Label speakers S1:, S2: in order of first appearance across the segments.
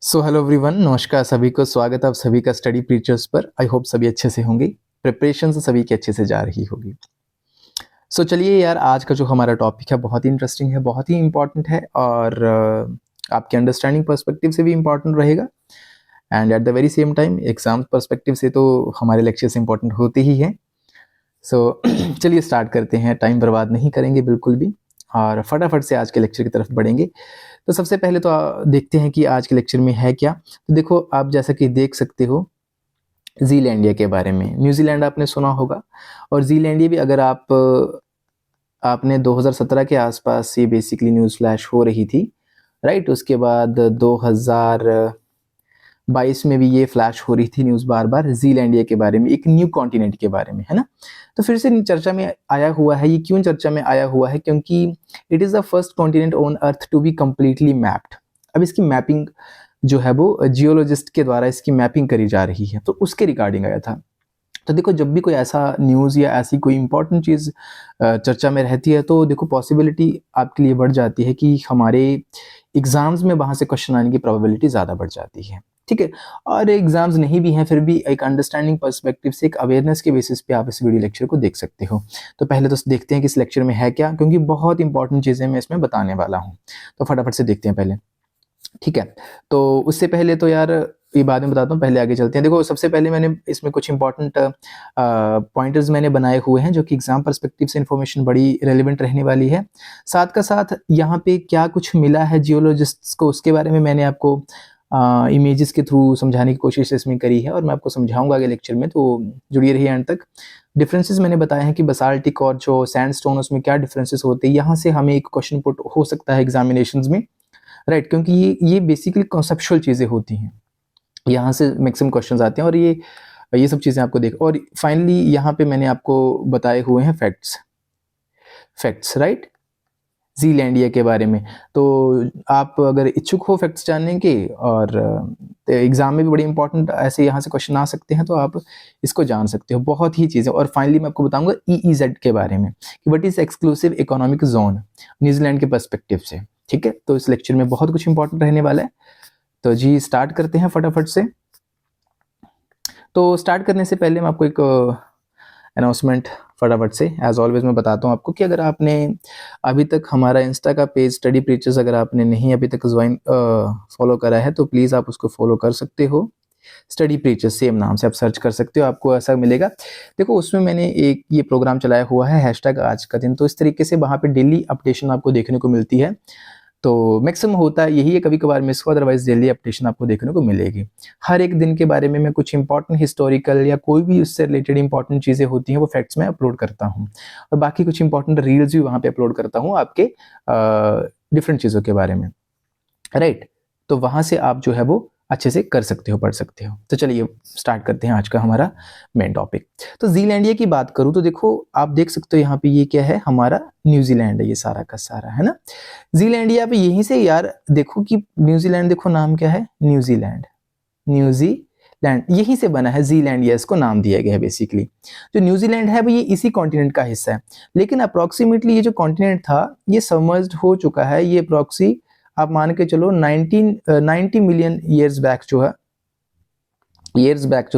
S1: So hello everyone, नमस्कार सभी को। स्वागत है आप सभी का स्टडी प्रीचर्स पर। आई होप सभी अच्छे से होंगे, प्रिपरेशन सभी की अच्छे से जा रही होगी। सो चलिए यार, आज का जो हमारा टॉपिक है बहुत ही इंटरेस्टिंग है, बहुत ही इंपॉर्टेंट है और आपके अंडरस्टैंडिंग पर्सपेक्टिव से भी इंपॉर्टेंट रहेगा and at the very same time exam perspective से तो हमारे लेक्चर्स इंपॉर्टेंट होते ही हैं। सो चलिए स्टार्ट करते हैं, टाइम बर्बाद नहीं करेंगे बिल्कुल भी और फटाफट से आज के लेक्चर की तरफ बढ़ेंगे। तो सबसे पहले तो देखते हैं कि आज के लेक्चर में है क्या। तो देखो, आप जैसा कि देख सकते हो ज़ीलैंडिया के बारे में। न्यूजीलैंड आपने सुना होगा और ज़ीलैंडिया भी, अगर आपने 2017 के आसपास ये बेसिकली न्यूज़ फ्लैश हो रही थी, राइट। उसके बाद 2022 में भी ये फ्लैश हो रही थी न्यूज़ बार बार ज़ीलैंडिया के बारे में, एक न्यू कॉन्टिनेंट के बारे में, है ना। तो फिर से चर्चा में आया हुआ है। ये क्यों चर्चा में आया हुआ है? क्योंकि it is the first continent on earth to be completely mapped. अब इसकी मैपिंग जो है वो जियोलॉजिस्ट के द्वारा इसकी मैपिंग करी जा रही है, तो उसके रिगार्डिंग आया था। तो देखो, जब भी कोई ऐसा न्यूज़ या ऐसी कोई इंपॉर्टेंट चीज़ चर्चा में रहती है तो देखो पॉसिबिलिटी आपके लिए बढ़ जाती है कि हमारे एग्जाम्स में वहाँ से क्वेश्चन आने की प्रोबेबिलिटी ज़्यादा बढ़ जाती है, ठीक है। और एग्जाम्स नहीं भी हैं फिर भी एक अंडरस्टैंडिंग पर्सपेक्टिव से, एक अवेयरनेस के बेसिस पे आप इस वीडियो लेक्चर को देख सकते हो। तो पहले तो देखते हैं कि इस लेक्चर में है क्या, क्योंकि बहुत इंपॉर्टेंट चीज़ें मैं इसमें बताने वाला हूँ। तो फटाफट से देखते हैं पहले, ठीक है। तो उससे पहले तो यार ये बाद में बताता हूँ, पहले आगे चलते हैं। देखो, सबसे पहले मैंने इसमें कुछ इंपॉर्टेंट पॉइंटर्स मैंने बनाए हुए हैं जो कि एग्जाम पर्सपेक्टिव से इन्फॉर्मेशन बड़ी रेलिवेंट रहने वाली है। साथ का साथ यहाँ पे क्या कुछ मिला है जियोलॉजिस्ट्स को, उसके बारे में मैंने आपको इमेजेस के थ्रू समझाने की कोशिश इसमें करी है और मैं आपको समझाऊंगा आगे लेक्चर में, तो जुड़िए रहिए एंड तक। डिफरेंसेस मैंने बताए हैं कि बसाल्टिक और जो सैंडस्टोन उसमें क्या डिफरेंसेस होते हैं। यहाँ से हमें एक क्वेश्चन पुट हो सकता है एग्जामिनेशंस में, राइट। क्योंकि ये बेसिकली कॉन्सेप्चुअल चीज़ें होती हैं, यहाँ से मैक्सिमम क्वेश्चंस आते हैं और ये सब चीज़ें आपको देख। और फाइनली यहाँ पे मैंने आपको बताए हुए हैं फैक्ट्स, राइट, ज़ीलैंडिया के बारे में। तो आप अगर इच्छुक हो फैक्ट्स जानने के और एग्जाम में भी बड़ी इंपॉर्टेंट ऐसे यहाँ से क्वेश्चन आ सकते हैं, तो आप इसको जान सकते हो। बहुत ही चीज़ें। और फाइनली मैं आपको बताऊंगा EEZ के बारे में कि what is exclusive economic zone New Zealand के पर्सपेक्टिव से, ठीक है। तो इस लेक्चर में बहुत कुछ इंपॉर्टेंट रहने वाला है। तो जी स्टार्ट करते हैं फटाफट से। तो स्टार्ट करने से पहले मैं आपको एक अनाउंसमेंट फटाफट से एज ऑलवेज मैं बताता हूँ आपको कि अगर आपने अभी तक हमारा इंस्टा का पेज स्टडी प्रीचर्स अगर आपने नहीं अभी तक ज्वाइन फॉलो करा है तो प्लीज़ आप उसको फॉलो कर सकते हो। स्टडी प्रीचर्स सेम नाम से आप सर्च कर सकते हो, आपको ऐसा मिलेगा। देखो, उसमें मैंने एक ये प्रोग्राम चलाया हुआ है हैशटैग आज का दिन। तो इस तरीके से वहाँ पे डेली अपडेशन आपको देखने को मिलती है। तो मैक्सिमम होता है यही है, कभी कभार मिस हो, अदरवाइज डेली अपडेशन आपको देखने को मिलेगी। हर एक दिन के बारे में मैं कुछ इंपॉर्टेंट हिस्टोरिकल या कोई भी उससे रिलेटेड इंपॉर्टेंट चीज़ें होती हैं वो फैक्ट्स में अपलोड करता हूँ और बाकी कुछ इंपॉर्टेंट रील्स भी वहाँ पे अपलोड करता हूँ आपके डिफरेंट चीज़ों के बारे में, राइट। तो वहाँ से आप जो है वो अच्छे से कर सकते हो, पढ़ सकते हो। तो चलिए स्टार्ट करते हैं आज का हमारा मेन टॉपिक। तो ज़ीलैंडिया की बात करूँ तो देखो, आप देख सकते हो यहाँ पे ये क्या है, हमारा न्यूजीलैंड है, ये सारा का सारा, है ना। ज़ीलैंडिया पे यहीं से यार देखो कि न्यूजीलैंड, देखो नाम क्या है, न्यूजीलैंड यहीं से बना है। ज़ीलैंडिया इसको नाम दिया गया है बेसिकली। जो न्यूजीलैंड है वो ये इसी कॉन्टिनेंट का हिस्सा है, लेकिन अप्रोक्सीमेटली ये जो कॉन्टिनेंट था ये सबमर्ज्ड हो चुका है। ये अप्रोक्सी आप मान के चलो 90 मिलियन ईयर्स बैक जो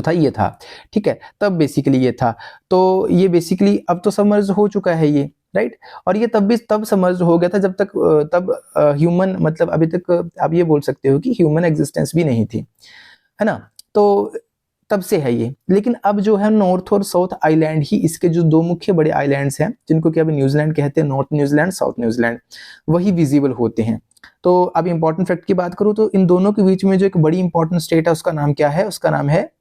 S1: था ये था, ठीक है। तब बेसिकली ये था। तो ये बेसिकली अब तो सबमर्ज हो चुका है ये, राइट। और ये तब सबमर्ज हो गया था जब तक तब ह्यूमन, मतलब अभी तक आप ये बोल सकते हो कि ह्यूमन एग्जिस्टेंस भी नहीं थी, है ना। तो तब से है ये। लेकिन अब जो है नॉर्थ और साउथ आइलैंड ही इसके जो दो मुख्य बड़े आइलैंड्स हैं जिनको कि अभी न्यूजीलैंड कहते हैं, नॉर्थ न्यूजीलैंड, साउथ न्यूजीलैंड, वही विजिबल होते हैं। तो अब इंपॉर्टेंट फैक्ट की बात करूं तो इन दोनों के बीच में जो एक बड़ी इंपॉर्टेंट स्टेट है उसका नाम क्या है, उसका नाम है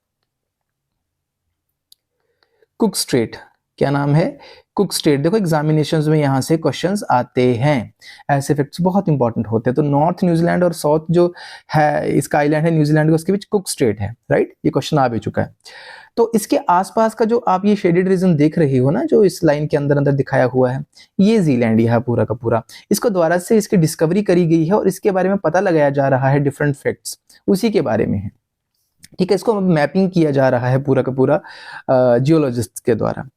S1: कुक स्ट्रेट। क्या नाम है? Cook straight. देखो एग्जामिनेशंस में यहाँ से क्वेश्चंस आते हैं, ऐसे फैक्ट्स बहुत इंपॉर्टेंट होते हैं। तो नॉर्थ न्यूजीलैंड और साउथ जो है इसका आइलैंड है न्यूजीलैंड का, उसके बीच कुक स्ट्रेट है, राइट। ये क्वेश्चन आ भी चुका है। तो इसके आसपास का जो आप ये शेडेड रीजन देख रहे हो ना, जो इस लाइन के अंदर अंदर दिखाया हुआ है, ये ज़ीलैंड है पूरा का पूरा। इसको द्वारा से इसकी डिस्कवरी करी गई है और इसके बारे में पता लगाया जा रहा है, डिफरेंट फैक्ट्स उसी के बारे में है, ठीक है। इसको मैपिंग किया जा रहा है पूरा का पूरा जियोलॉजिस्ट के द्वारा।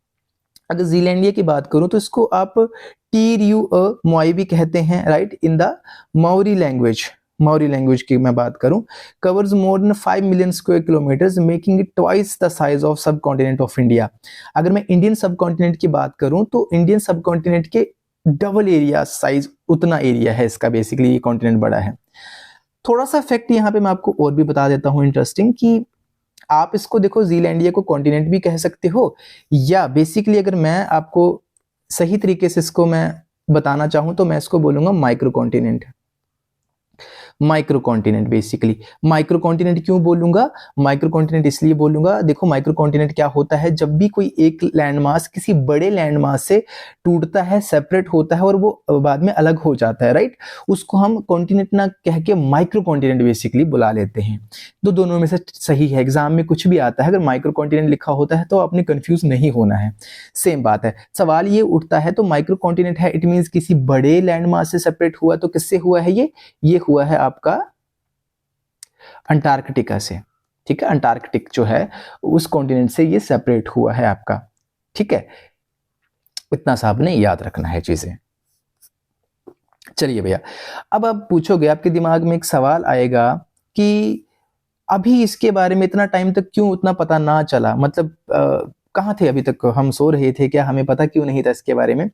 S1: अगर ज़ीलैंडिया की बात करूं तो इसको आप टीर यू मोई भी कहते हैं, right, in the Maori language. Mauri language की मैं बात करूं, covers more than 5 million square kilometres making it twice the size of सब कॉन्टिनेंट ऑफ इंडिया। अगर मैं इंडियन सब कॉन्टिनेंट की बात करूं तो इंडियन सब कॉन्टिनेंट के डबल एरिया साइज, उतना एरिया है इसका, बेसिकली ये कॉन्टिनेंट बड़ा है। थोड़ा सा फैक्ट यहाँ पे मैं आपको और भी बता देता हूँ इंटरेस्टिंग, कि आप इसको देखो जीलैंडिया को कॉन्टिनेंट भी कह सकते हो, या बेसिकली अगर मैं आपको सही तरीके से इसको मैं बताना चाहूं तो मैं इसको बोलूंगा micro continent. Micro continent, basically micro continent क्यों बोलूंगा, माइक्रो कॉन्टिनेंट इसलिए बोलूंगा, देखो माइक्रो कॉन्टिनेंट क्या होता है, जब भी कोई एक लैंडमास किसी बड़े लैंडमास से टूटता है, सेपरेट होता है और वो बाद में अलग हो जाता है, राइट, उसको हम कॉन्टिनेंट ना कह के माइक्रो कॉन्टिनेंट बेसिकली बुला लेते हैं। तो दोनों में से सही है, एग्जाम में कुछ भी आता है अगर माइक्रो कॉन्टिनेंट लिखा होता है तो आपने कंफ्यूज नहीं होना है, सेम बात है। सवाल ये उठता है तो माइक्रो कॉन्टिनेंट है, इट मींस किसी बड़े लैंडमास से सेपरेट हुआ, तो किससे हुआ है ये हुआ है आपका अंटार्कटिका से, ठीक है, अंटार्कटिक जो है उस कॉन्टिनेंट से ये सेपरेट हुआ है आपका, ठीक है, इतना सा आपने याद रखना है चीजें। चलिए भैया, अब आप पूछोगे, आपके दिमाग में एक सवाल आएगा कि अभी इसके बारे में इतना टाइम तक क्यों उतना पता ना चला, मतलब कहाँ थे अभी तक, हम सो रहे थे क्या, हमें पता क्यों नहीं था इसके बारे में।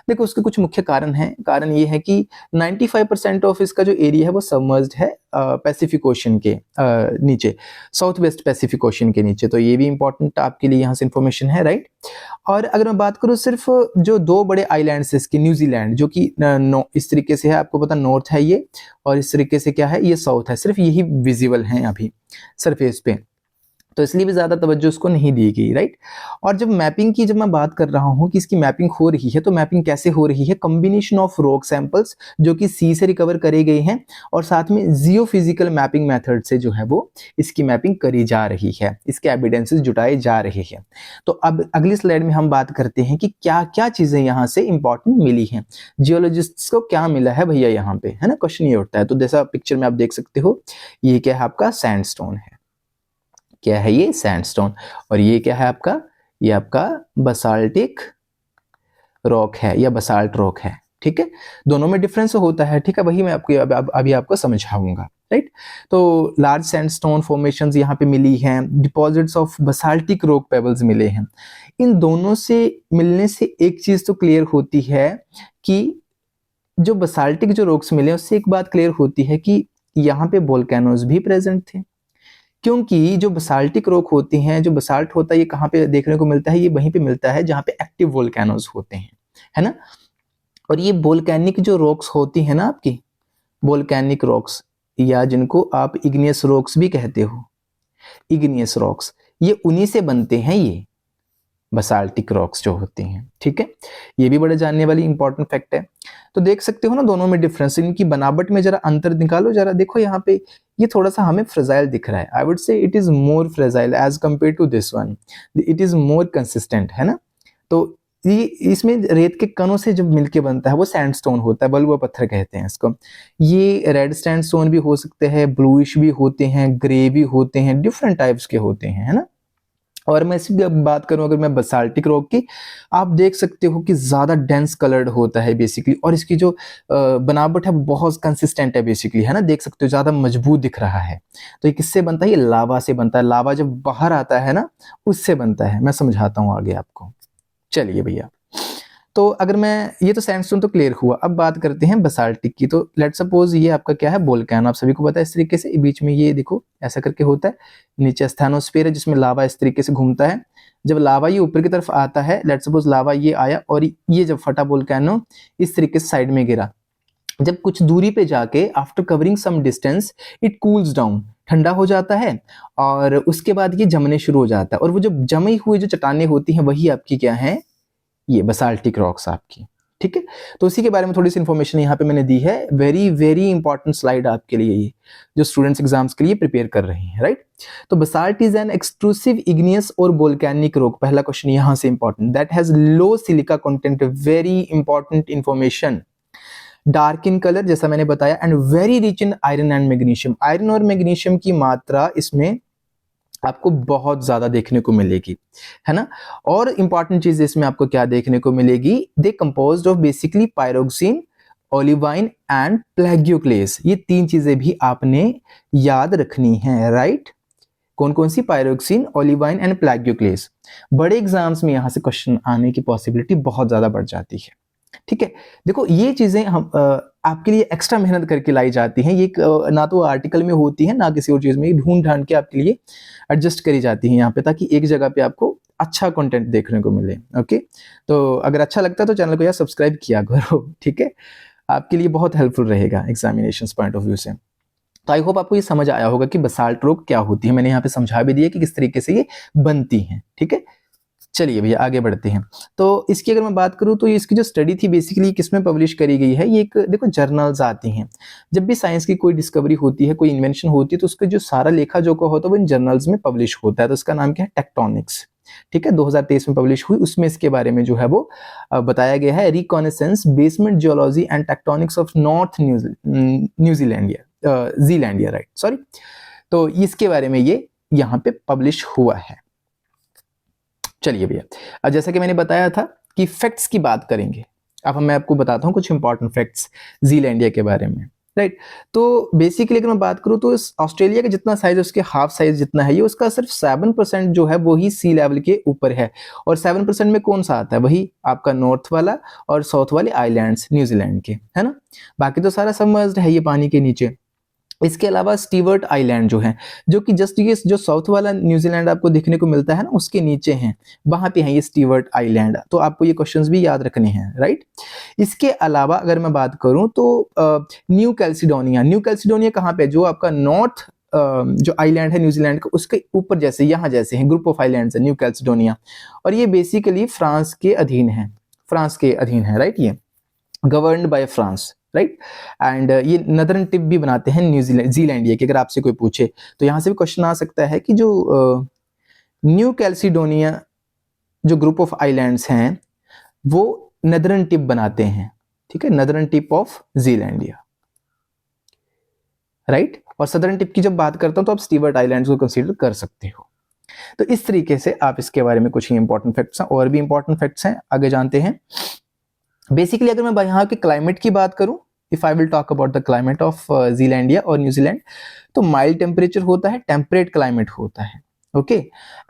S1: देखो उसके कुछ मुख्य कारण हैं। कारण ये है कि 95% ऑफ इसका जो एरिया है वो सबमर्ज्ड है पैसिफिक ओशन के नीचे, साउथ वेस्ट पैसिफिक ओशन के नीचे, तो ये भी इंपॉर्टेंट आपके लिए यहाँ से इंफॉर्मेशन है, राइट। और अगर मैं बात करूँ सिर्फ जो दो बड़े आइलैंड्स है इसके, न्यूजीलैंड जो कि इस तरीके से है, आपको पता नॉर्थ है ये, और इस तरीके से क्या है ये साउथ है, सिर्फ यही विजिबल हैं अभी सरफेस पे, तो इसलिए भी ज्यादा तवज्जो उसको नहीं दी गई, राइट। और जब मैपिंग की जब मैं बात कर रहा हूँ कि इसकी मैपिंग हो रही है, तो मैपिंग कैसे हो रही है, कॉम्बिनेशन ऑफ रॉक सैंपल्स जो कि सी से रिकवर करे गए हैं और साथ में जियोफिजिकल मैपिंग मेथड से जो है वो इसकी मैपिंग करी जा रही है, इसके एविडेंसेस जुटाए जा रहे हैं। तो अब अगली स्लाइड में हम बात करते हैं कि क्या क्या चीजें यहाँ से इंपॉर्टेंट मिली हैं, जियोलॉजिस्ट्स को क्या मिला है भैया यहाँ पे, है ना, क्वेश्चन ये उठता है। तो जैसा पिक्चर में आप देख सकते हो, ये क्या है आपका सैंडस्टोन है, क्या है ये सैंडस्टोन, और ये क्या है आपका, ये आपका बसाल्टिक रॉक है या बसाल्ट रॉक है, ठीक है, दोनों में डिफरेंस होता है, ठीक है, वही मैं आपको अभी आपको समझाऊंगा, राइट। तो लार्ज सैंडस्टोन फॉर्मेशंस यहाँ पे मिली हैं, deposits of basaltic rock pebbles मिले हैं। इन दोनों से मिलने से एक चीज तो क्लियर होती है कि जो बसाल्टिक जो रॉक्स मिले उससे एक बात क्लियर होती है कि यहाँ पे वोल्केनोज भी प्रेजेंट थे, क्योंकि जो बसाल्टिक रॉक होती हैं, जो बसाल्ट होता है ये कहाँ पे देखने को मिलता है, ये वहीं पे मिलता है जहाँ पे एक्टिव वोल्केनोज होते हैं, है ना। और ये वोल्केनिक जो रॉक्स होती है ना आपकी, वोल्केनिक रॉक्स या जिनको आप इग्नियस रॉक्स भी कहते हो, इग्नियस रॉक्स, ये उन्हीं से बनते हैं, ये बसाल्टिक रॉक्स जो होती हैं, ठीक है, ये भी बड़े जानने वाली इंपॉर्टेंट फैक्ट है। तो देख सकते हो ना दोनों में डिफरेंस, इनकी बनावट में जरा अंतर निकालो, जरा देखो यहाँ पे ये थोड़ा सा हमें फ्रेजाइल दिख रहा है, I would say it is more fragile as compare to this one, it is more consistent, है ना। तो ये इसमें रेत के कणों से जब मिलके बनता है वो सैंडस्टोन होता है, बलुआ पत्थर कहते हैं इसको। ये रेड सैंडस्टोन भी हो सकते हैं, ब्लूइश भी होते हैं, ग्रे भी होते हैं, डिफरेंट टाइप्स के होते हैं, है ना। और मैं इसकी बात करूं अगर मैं बसाल्टिक रॉक की, आप देख सकते हो कि ज्यादा डेंस कलर्ड होता है बेसिकली, और इसकी जो बनावट है बहुत कंसिस्टेंट है बेसिकली, है ना, देख सकते हो ज्यादा मजबूत दिख रहा है। तो ये किससे बनता है, ये लावा से बनता है, लावा जब बाहर आता है ना उससे बनता है, मैं समझाता हूँ आगे आपको। चलिए भैया, तो अगर मैं, ये तो सैंडस्टोन तो क्लियर हुआ, अब बात करते हैं बसाल्टिक की। तो लेट सपोज ये आपका क्या है, वोल्केनो, आप सभी को पता है इस तरीके से, बीच में ये देखो ऐसा करके होता है, नीचे स्थानोस्फीयर है जिसमें लावा इस तरीके से घूमता है। जब लावा ये ऊपर की तरफ आता है, लेट सपोज लावा ये आया और ये जब फटा वोल्केनो इस तरीके से साइड में गिरा, जब कुछ दूरी पे जाके after covering some distance it cools down, ठंडा हो जाता है और उसके बाद ये जमने शुरू हो जाता है, और वो जो जमी हुई जो चट्टानें होती हैं वही आपकी क्या है, ये बसाल्टिक रॉक्स आपकी, ठीक है। तो उसी के बारे में थोड़ी सी इंफॉर्मेशन यहाँ पे मैंने दी है, वेरी वेरी इंपॉर्टेंट स्लाइड आपके लिए, ये जो स्टूडेंट्स एग्जाम्स के लिए प्रिपेयर कर रहे हैं, राइट। तो basalt is an extrusive igneous और वोल्केनिक रॉक, पहला क्वेश्चन यहाँ से important, that has low silica content, very important information, dark in colour जैसा मैंने बताया, and very rich in iron and magnesium, iron और मैग्नीशियम की मात्रा इसमें आपको बहुत ज्यादा देखने को मिलेगी, है ना। और इंपॉर्टेंट चीज इसमें आपको क्या देखने को मिलेगी, they composed of basically pyroxene olivine and plagioclase, ये 3 चीजें भी आपने याद रखनी है, राइट। कौन कौन सी? Pyroxene, olivine and plagioclase. बड़े एग्जाम्स में यहाँ से क्वेश्चन आने की पॉसिबिलिटी बहुत ज्यादा बढ़ जाती है, ठीक है। देखो ये चीजें हम आपके लिए एक्स्ट्रा मेहनत करके लाई जाती हैं, ये ना तो आर्टिकल में होती है ना किसी और चीज में, ढूंढ ढांड के आपके लिए एडजस्ट करी जाती है यहाँ पे, ताकि एक जगह पे आपको अच्छा कंटेंट देखने को मिले। ओके, तो अगर अच्छा लगता है तो चैनल को यार सब्सक्राइब किया करो, ठीक है, आपके लिए बहुत हेल्पफुल रहेगा एग्जामिनेशन पॉइंट ऑफ व्यू से। तो आई होप आपको ये समझ आया होगा कि बसाल्ट रॉक क्या होती है, मैंने यहाँ पे समझा भी दिया कि किस तरीके से ये बनती है, ठीक है। चलिए भैया आगे बढ़ते हैं। तो इसकी अगर मैं बात करूं तो इसकी जो स्टडी थी बेसिकली किसमें पब्लिश करी गई है, ये एक देखो जर्नल्स आती हैं, जब भी साइंस की कोई डिस्कवरी होती है, कोई इन्वेंशन होती है, तो उसका जो सारा लेखा जोखा होता है वो इन जर्नल्स में पब्लिश होता है। तो इसका नाम क्या है? टेक्टोनिक्स, ठीक है, 2023 में पब्लिश हुई। उसमें इसके बारे में जो है वो बताया गया है, reconnaissance basement geology and tectonics of north New Zealandia, right, sorry. तो इसके बारे में ये यहाँ पे पब्लिश हुआ है। चलिए भैया, जैसा कि मैंने बताया था कि फैक्ट्स की बात करेंगे, अब मैं आपको बताता हूँ कुछ इंपॉर्टेंट फैक्ट्स जीलैंडिया के बारे में, राइट। तो बेसिकली अगर मैं बात करूँ तो इस ऑस्ट्रेलिया का जितना साइज है उसके हाफ साइज जितना है ये, उसका सिर्फ 7% जो है वो ही सी लेवल के ऊपर है। और 7% में कौन सा आता है? वही आपका नॉर्थ वाला और साउथ वाले आइलैंड्स न्यूजीलैंड के, है ना। बाकी तो सारा सबमर्ज्ड है ये पानी के नीचे। इसके अलावा स्टीवर्ट आइलैंड जो है, जो कि जस्ट ये जो साउथ वाला न्यूजीलैंड आपको देखने को मिलता है ना, उसके नीचे हैं, वहां पे है ये स्टीवर्ट आइलैंड। तो आपको ये क्वेश्चंस भी याद रखने हैं, राइट। इसके अलावा अगर मैं बात करूं तो न्यू कैल्सिडोनिया कहाँ पे? जो आपका नॉर्थ जो आइलैंड है न्यूजीलैंड का, उसके ऊपर जैसे यहाँ जैसे हैं, ग्रुप ऑफ आइलैंड्स है न्यू कैल्सिडोनिया। और ये बेसिकली फ्रांस के अधीन है, राइट। ये governed bye France, right. And ये नदर्न टिप भी बनाते हैं जीलैंडिया की। अगर आपसे कोई पूछे तो यहाँ से भी क्वेश्चन आ सकता है कि जो न्यू कैल्सिडोनिया जो ग्रुप ऑफ आइलैंड्स हैं वो नदर्न टिप बनाते हैं, ठीक है, northern tip of Zealandia, right. और सदर्न टिप की जब बात करता हूं तो आप स्टीवर्ट आइलैंड्स को कंसीडर कर सकते हो। तो इस तरीके से आप इसके बारे में कुछ ही इंपॉर्टेंट फैक्ट्स हैं, और भी इंपॉर्टेंट फैक्ट्स हैं, आगे जानते हैं। बेसिकली अगर मैं यहाँ के क्लाइमेट की बात करूं, if I will talk about the climate of Zealandia और न्यूजीलैंड, तो माइल्ड टेम्परेचर होता है, टेम्परेट क्लाइमेट होता है, ओके।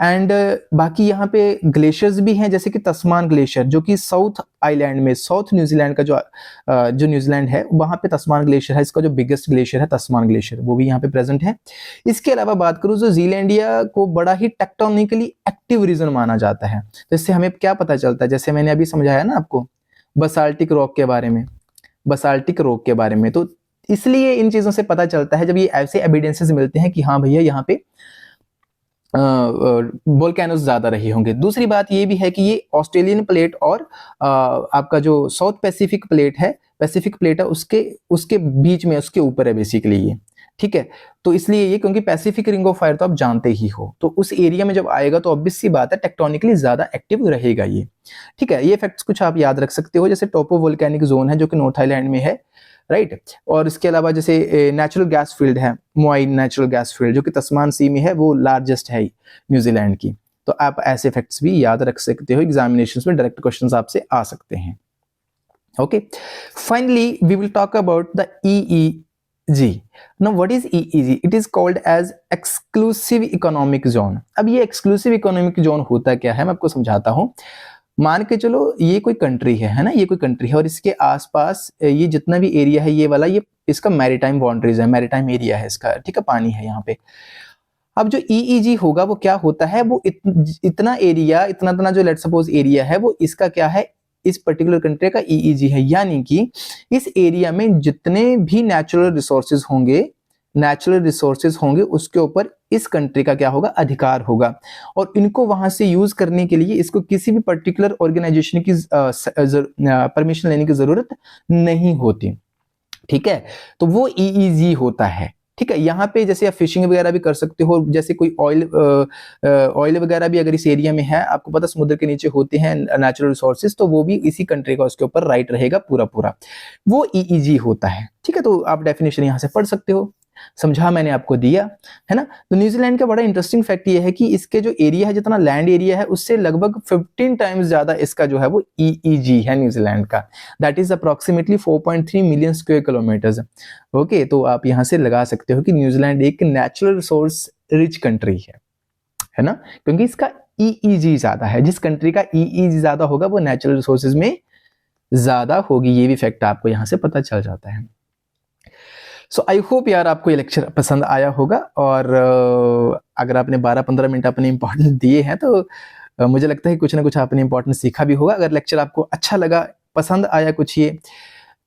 S1: एंड बाकी यहाँ पे ग्लेशियर्स भी हैं, जैसे कि तस्मान ग्लेशियर, जो कि साउथ आइलैंड में, साउथ न्यूजीलैंड का जो न्यूजीलैंड है वहाँ पे तस्मान ग्लेशियर है, इसका जो बिगेस्ट ग्लेशियर है तस्मान ग्लेशियर, वो भी यहाँ पे प्रेजेंट है। इसके अलावा बात करूँ तो जीलैंडिया को बड़ा ही टेक्टोनिकली एक्टिव रीजन माना जाता है। तो इससे हमें क्या पता चलता है, जैसे मैंने अभी समझाया ना आपको बसाल्टिक रॉक के बारे में, तो इसलिए इन चीजों से पता चलता है जब ये ऐसे एविडेंसेस मिलते हैं कि हाँ भैया यहाँ पे वोल्केनोस ज्यादा रहे होंगे। दूसरी बात ये भी है कि ये ऑस्ट्रेलियन प्लेट और आपका जो साउथ पैसिफिक प्लेट है उसके बीच में, उसके ऊपर है बेसिकली ये, ठीक है। तो इसलिए ये, क्योंकि पैसिफिक रिंग ऑफ फायर तो आप जानते ही हो, तो उस एरिया में जब आएगा तो ऑब्वियस सी बात है टेक्टोनिकली ज्यादा एक्टिव रहेगा ये, ठीक है। ये फैक्ट्स कुछ आप याद रख सकते हो, जैसे टोपो वोल्केनिक जोन है जो कि नॉर्थ आइलैंड में है, राइट। और इसके अलावा जैसे नेचुरल गैस फील्ड है, मोआई नेचुरल गैस फील्ड, जो कि तस्मान सी में है, वो लार्जेस्ट है न्यूजीलैंड की। तो आप ऐसे फैक्ट्स भी याद रख सकते हो, एग्जामिनेशंस में डायरेक्ट क्वेश्चंस आपसे आ सकते हैं, okay. Finally we will talk about the EEZ. Now what is EEZ? It is called as exclusive economic zone. अब ये एक्सक्लूसिव इकोनॉमिक जोन होता क्या है मैं आपको समझाता हूँ। मान के चलो ये कोई कंट्री है ना, ये कोई कंट्री है और इसके आसपास ये जितना भी एरिया है ये वाला, ये इसका मैरीटाइम बाउंड्रीज है, मैरीटाइम एरिया है इसका, ठीक है, पानी है यहाँ पे। अब जो EEZ होगा वो क्या होता है, वो इतना एरिया, इतना जो लेट्स सपोज एरिया है वो इसका क्या है, इस पर्टिकुलर कंट्री का EEZ है। यानी कि इस एरिया में जितने भी नेचुरल रिसोर्सेज होंगे उसके ऊपर इस कंट्री का क्या होगा, अधिकार होगा। और इनको वहां से यूज करने के लिए इसको किसी भी पर्टिकुलर ऑर्गेनाइजेशन की परमिशन लेने की जरूरत नहीं होती, ठीक है। तो वो EEZ होता है, ठीक है। यहाँ पे जैसे आप फिशिंग वगैरह भी कर सकते हो, जैसे कोई ऑयल वगैरह भी अगर इस एरिया में है, आपको पता समुद्र के नीचे होते हैं नेचुरल रिसोर्सेज, तो वो भी इसी कंट्री का उसके ऊपर राइट रहेगा पूरा, वो EEZ होता है, ठीक है। तो आप डेफिनेशन यहाँ से पढ़ सकते हो। समझा मैंने आपको दिया, है ना। तो न्यूजीलैंड का बड़ा इंटरेस्टिंग फैक्ट ये है कि इसके जो एरिया है, जितना लैंड एरिया है उससे लगभग 15 टाइम्स ज़्यादा इसका जो है वो EEG है न्यूजीलैंड का, that is approximately 4.3 million square kilometres. Okay, तो आप यहाँ से लगा सकते हो कि न्यूजीलैंड एक नेचुरल रिसोर्स रिच कंट्री है ना, क्योंकि इसका EEG ज़्यादा है। जिस कंट्री का EEG ज़्यादा होगा वो नेचुरल रिसोर्सेज में ज़्यादा होगी, ये भी फैक्ट आपको यहाँ से पता चल जाता है। सो आई होप यार आपको ये लेक्चर पसंद आया होगा, और अगर आपने 12-15 मिनट अपने इंपॉर्टेंट दिए हैं तो मुझे लगता है कुछ ना कुछ आपने इंपॉर्टेंट सीखा भी होगा। अगर लेक्चर आपको अच्छा लगा, पसंद आया कुछ ये,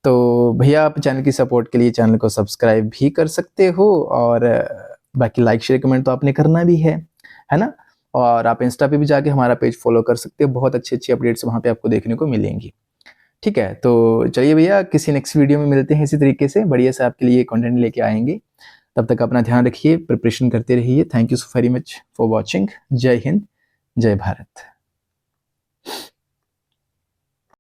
S1: तो भैया आप चैनल की सपोर्ट के लिए चैनल को सब्सक्राइब भी कर सकते हो, और बाकी लाइक शेयर कमेंट तो आपने करना भी है ना। और आप इंस्टा पे भी जाके हमारा पेज फॉलो कर सकते हो, बहुत अच्छी अच्छी अपडेट्स वहाँ पे आपको देखने को मिलेंगी। ठीक है, तो चलिए भैया, किसी नेक्स्ट वीडियो में मिलते हैं इसी तरीके से, बढ़िया से आपके लिए कंटेंट लेके आएंगे। तब तक अपना ध्यान रखिए, प्रिपरेशन करते रहिए। Thank you so very much for watching. जय हिंद, जय भारत।